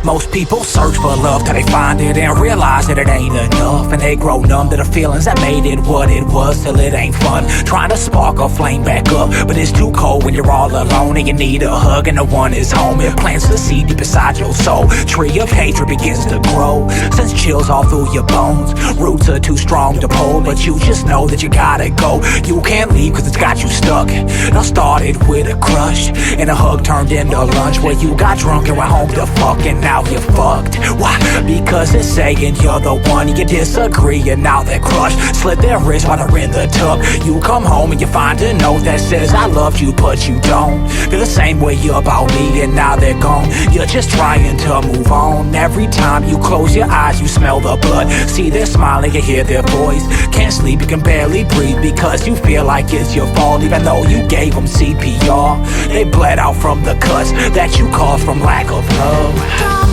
Most people search for love till they find it and realize that it ain't enough, and they grow numb to the feelings that made it what it was till it ain't fun. Trying to spark a flame back up, but it's too cold when you're all alone and you need a hug and no one is home. It plants the seed deep inside your soul. Tree of hatred begins to grow, sends chills all through your bones. Roots are too strong to pull, but you just know that you gotta go. You can't leave cause it's got you stuck. It all started with a crush, and a hug turned into lunch, where you got drunk and went home to fuck, and now you're fucked. Why? Because it's saying you're the one. You disagree and now they're crushed. Slit their wrists while they're in the tub. You come home and you find a note that says I loved you but you don't feel the same way about me, and now they're gone. You're just trying to move on. Every time you close your eyes you smell the blood, see their smile and you hear their voice. Can't sleep, you can barely breathe because you feel like it's your fault, even though you gave them CPR. They bled out from the cuts that you caused from lack of love.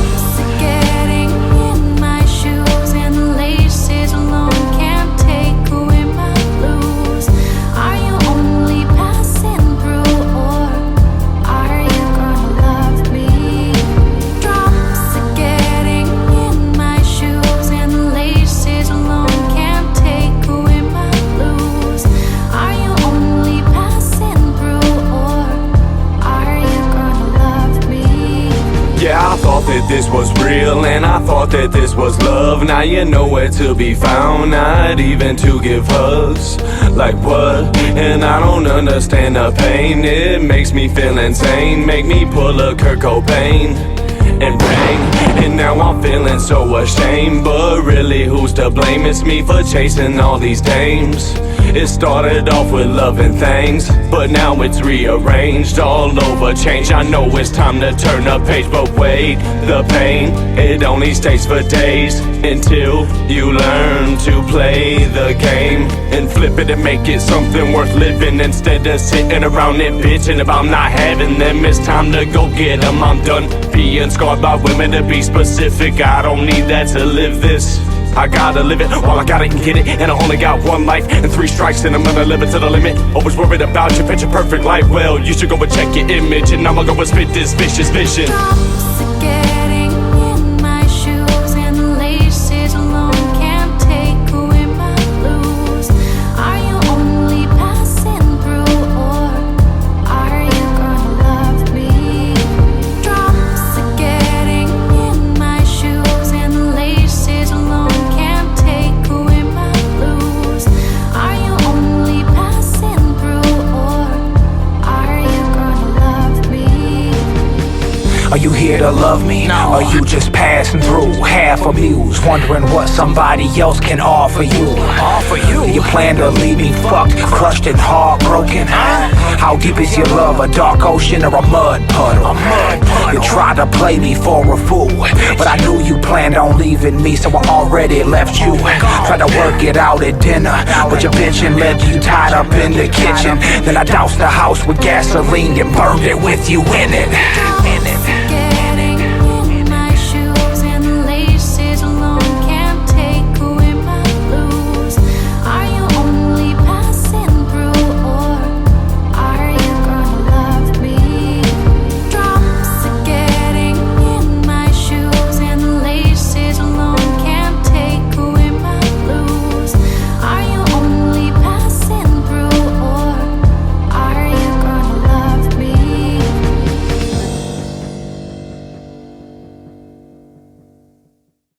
I thought that this was real, and I thought that this was love. Now you're nowhere to be found, not even to give hugs. Like what? And I don't understand the pain. It makes me feel insane, make me pull a Kurt Cobain and bang. And now I'm feeling so ashamed, but really who's to blame? It's me for chasing all these dames. It started off with love and things, but now it's rearranged, all over change. I know it's time to turn a page, but wait, the pain, it only stays for days, until you learn to play the game and flip it and make it something worth living, instead of sitting around and bitching about not having them. It's time to go get them. I'm done being scarred by women, to be specific. I don't need that to live this. I gotta live it while I gotta get it, and I only got one life and 3 strikes, and I'm gonna live it to the limit. Always worried about your picture perfect life. Well, you should go and check your image, and I'ma go and spit this vicious vision. Are you here to love me? No. Are you just passing through, half amused, wondering what somebody else can offer you? Do you plan to leave me fucked, crushed and heartbroken? How deep is your love, a dark ocean or a mud puddle? You tried to play me for a fool, but I knew you planned on leaving me, so I already left you. Tried to work it out at dinner, but your bitchin' left you tied up in the kitchen. Then I doused the house with gasoline and burned it with you in it.